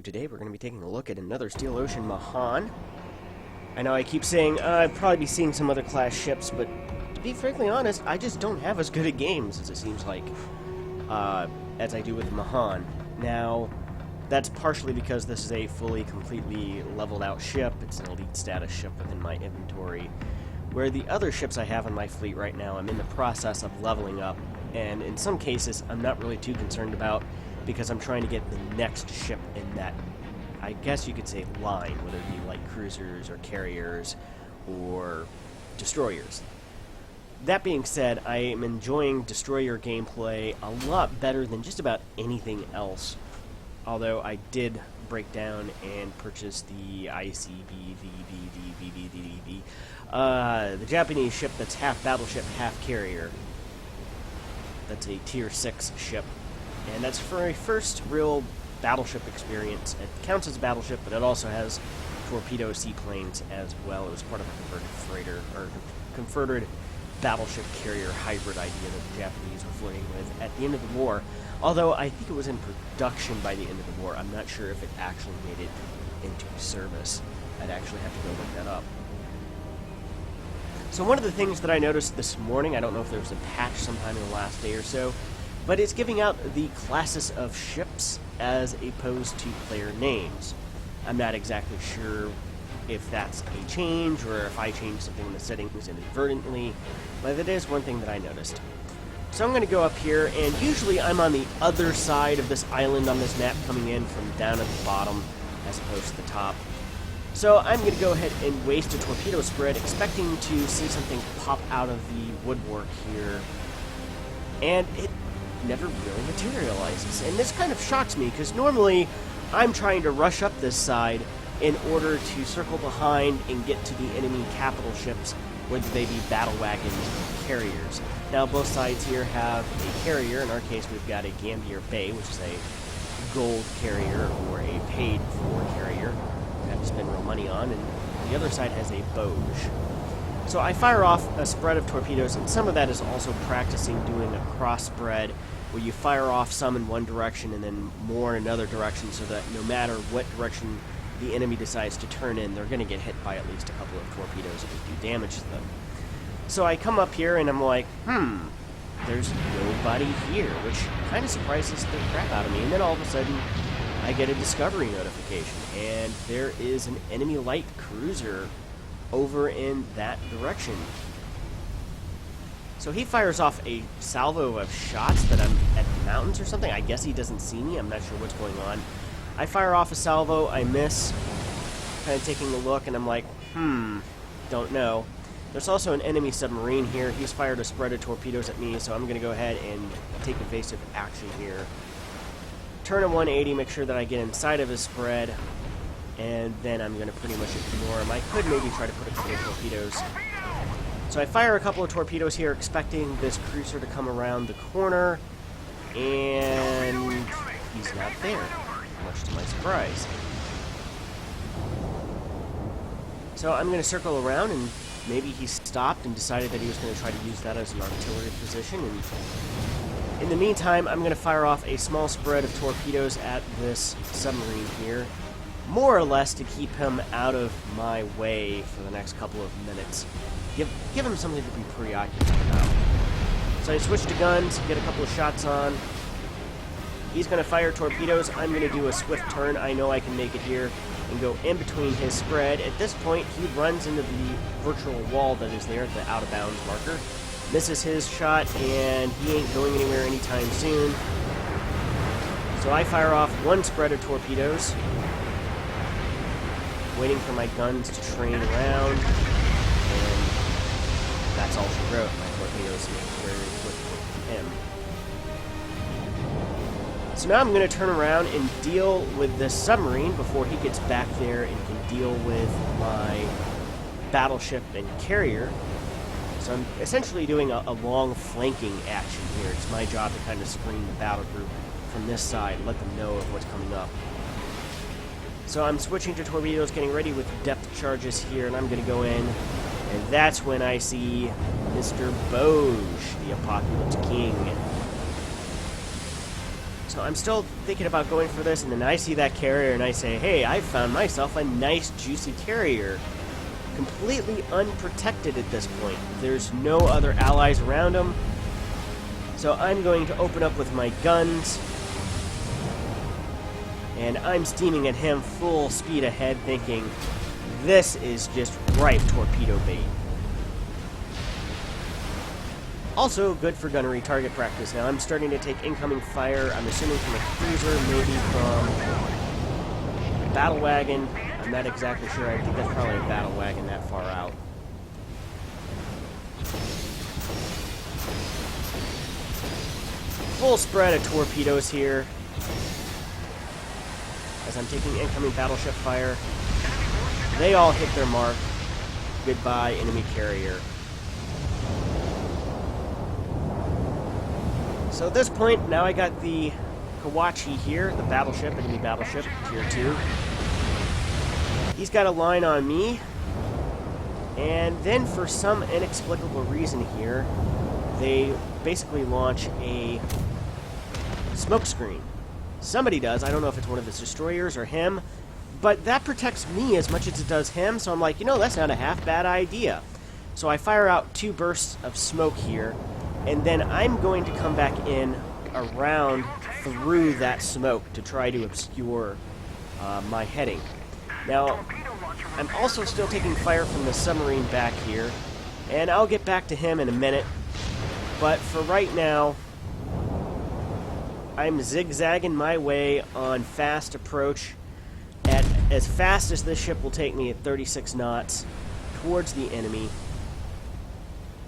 Today we're going to be taking a look at another Steel Ocean Mahan. I know I keep saying I'd probably be seeing some other class ships, but to be frankly honest, I just don't have as good at games as it seems like as I do with Mahan. Now, that's partially because this is a fully, completely leveled out ship. It's an elite status ship within my inventory, where the other ships I have in my fleet right now I'm in the process of leveling up, and in some cases I'm not really too concerned about because I'm trying to get the next ship in that, I guess you could say, line, whether it be light cruisers or carriers or destroyers. That being said, I am enjoying destroyer gameplay a lot better than just about anything else, although I did break down and purchase the ICBVVVVVV, the Japanese ship that's half battleship, half carrier. That's a tier 6 ship. And that's for a first real battleship experience. It counts as a battleship, but it also has torpedo seaplanes as well. It was part of a converted freighter, or converted battleship carrier hybrid idea that the Japanese were flirting with at the end of the war. Although I think it was in production by the end of the war. I'm not sure if it actually made it into service. I'd actually have to go look that up. So one of the things that I noticed this morning, I don't know if there was a patch sometime in the last day or so, but it's giving out the classes of ships as opposed to player names. I'm not exactly sure if that's a change or if I changed something in the settings inadvertently, but it is one thing that I noticed. So I'm going to go up here, and usually I'm on the other side of this island on this map, coming in from down at the bottom as opposed to the top. So I'm going to go ahead and waste a torpedo spread, expecting to see something pop out of the woodwork here, and it never really materializes. And this kind of shocks me, because normally I'm trying to rush up this side in order to circle behind and get to the enemy capital ships, whether they be battle wagons or carriers. Now both sides here have a carrier. In our case we've got a Gambier Bay, which is a gold carrier or a paid for carrier you have to spend real money on, and the other side has a Boge. So I fire off a spread of torpedoes, and some of that is also practicing doing a cross spread, where you fire off some in one direction and then more in another direction, so that no matter what direction the enemy decides to turn in, they're going to get hit by at least a couple of torpedoes if they do damage to them. So I come up here and I'm like, there's nobody here, which kind of surprises the crap out of me. And then all of a sudden, I get a discovery notification, and there is an enemy light cruiser over in that direction. So he fires off a salvo of shots that I'm at the mountains or something. I guess he doesn't see me. I'm not sure what's going on. I fire off a salvo, I miss, kind of taking a look, and I'm like, don't know. There's also an enemy submarine here. He's fired a spread of torpedoes at me, so I'm going to go ahead and take evasive action here. Turn a 180, make sure that I get inside of his spread, and then I'm going to pretty much ignore him. I could maybe try to put a couple of torpedoes. So I fire a couple of torpedoes here, expecting this cruiser to come around the corner, and he's not there, much to my surprise. So I'm going to circle around, and maybe he stopped and decided that he was going to try to use that as an artillery position. And in the meantime, I'm going to fire off a small spread of torpedoes at this submarine here, more or less to keep him out of my way for the next couple of minutes. Give him something to be preoccupied about. So I switch to guns, get a couple of shots on. He's going to fire torpedoes. I'm going to do a swift turn. I know I can make it here and go in between his spread. At this point, he runs into the virtual wall that is there at the out-of-bounds marker. Misses his shot, and he ain't going anywhere anytime soon. So I fire off one spread of torpedoes, waiting for my guns to train around, and that's all she wrote. My torpedoes make very quick with him. So now I'm going to turn around and deal with this submarine before he gets back there and can deal with my battleship and carrier. So I'm essentially doing a long flanking action here. It's my job to kind of screen the battle group from this side, let them know of what's coming up. So I'm switching to torpedoes, getting ready with depth charges here, and I'm going to go in, and that's when I see Mr. Boge, the Apocalypse King. So I'm still thinking about going for this, and then I see that carrier and I say, hey, I found myself a nice juicy carrier. Completely unprotected at this point. There's no other allies around him. So I'm going to open up with my guns. And I'm steaming at him full speed ahead, thinking, this is just ripe torpedo bait. Also good for gunnery target practice. Now I'm starting to take incoming fire, I'm assuming from a cruiser, maybe from a battle wagon. I'm not exactly sure. I think that's probably a battle wagon that far out. Full spread of torpedoes here as I'm taking incoming battleship fire. They all hit their mark. Goodbye, enemy carrier. So at this point, now I got the Kawachi here, the battleship, enemy battleship, tier 2. He's got a line on me. And then for some inexplicable reason here, they basically launch a smoke screen. Somebody does. I don't know if it's one of his destroyers or him. But that protects me as much as it does him. So I'm like, you know, that's not a half bad idea. So I fire out 2 bursts of smoke here. And then I'm going to come back in around through that smoke to try to obscure my heading. Now, I'm also still taking fire from the submarine back here. And I'll get back to him in a minute. But for right now, I'm zigzagging my way on fast approach at as fast as this ship will take me at 36 knots towards the enemy.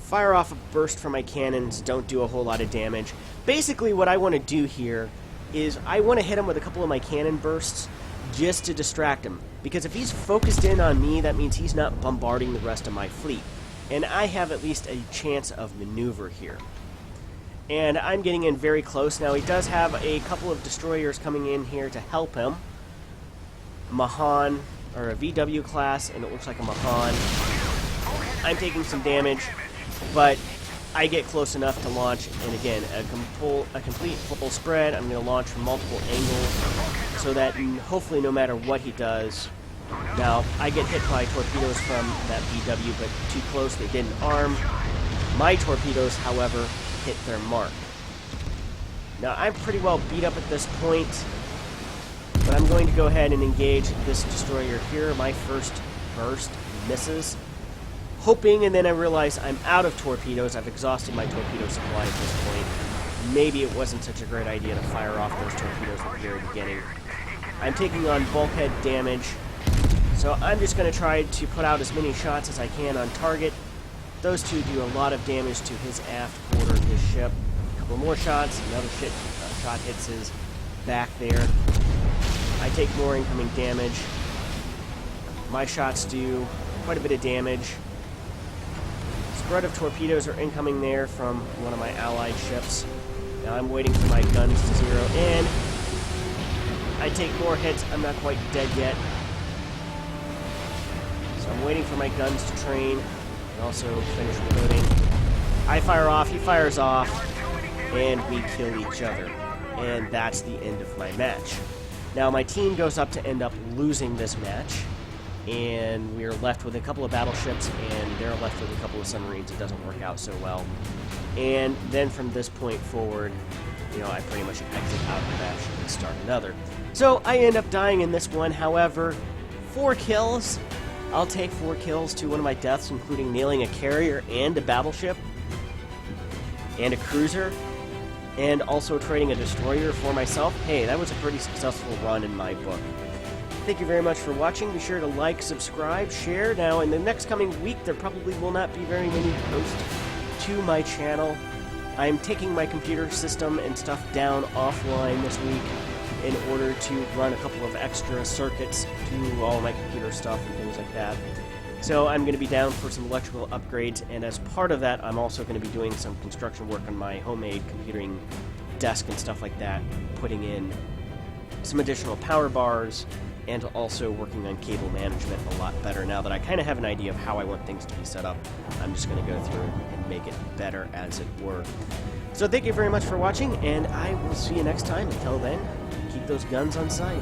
Fire off a burst from my cannons, don't do a whole lot of damage. Basically what I want to do here is I want to hit him with a couple of my cannon bursts just to distract him. Because if he's focused in on me, that means he's not bombarding the rest of my fleet. And I have at least a chance of maneuver here. And I'm getting in very close. Now he does have a couple of destroyers coming in here to help him. Mahan, or a VW class, and it looks like a Mahan. I'm taking some damage, but I get close enough to launch, and again, a complete full spread. I'm going to launch from multiple angles, so that hopefully no matter what he does. Now, I get hit by torpedoes from that VW, but too close, they didn't arm. My torpedoes, however, hit their mark. Now, I'm pretty well beat up at this point, but I'm going to go ahead and engage this destroyer here. My first burst misses. Hoping, and then I realize I'm out of torpedoes. I've exhausted my torpedo supply at this point. Maybe it wasn't such a great idea to fire off those torpedoes at the very beginning. I'm taking on bulkhead damage, so I'm just going to try to put out as many shots as I can on target. Those two do a lot of damage to his aft quarter of his ship. A couple more shots, another shot hits his back there. I take more incoming damage. My shots do quite a bit of damage. Spread of torpedoes are incoming there from one of my allied ships. Now I'm waiting for my guns to zero in. I take more hits. I'm not quite dead yet. So I'm waiting for my guns to train and also finish reloading. I fire off, he fires off, and we kill each other. And that's the end of my match. Now my team goes up to end up losing this match, and we're left with a couple of battleships, and they're left with a couple of submarines. It doesn't work out so well. And then from this point forward, you know, I pretty much exit out of the match and start another. So I end up dying in this one. However, 4 kills. I'll take 4 kills to one of my deaths, including nailing a carrier and a battleship and a cruiser, and also trading a destroyer for myself. Hey, that was a pretty successful run in my book. Thank you very much for watching. Be sure to like, subscribe, share. Now, in the next coming week, there probably will not be very many posts to my channel. I'm taking my computer system and stuff down offline this week in order to run a couple of extra circuits to all my computer stuff and things like that. So I'm going to be down for some electrical upgrades, and as part of that, I'm also going to be doing some construction work on my homemade computing desk and stuff like that, putting in some additional power bars, and also working on cable management a lot better. Now that I kind of have an idea of how I want things to be set up, I'm just going to go through and make it better, as it were. So thank you very much for watching, and I will see you next time. Until then, keep those guns on sight.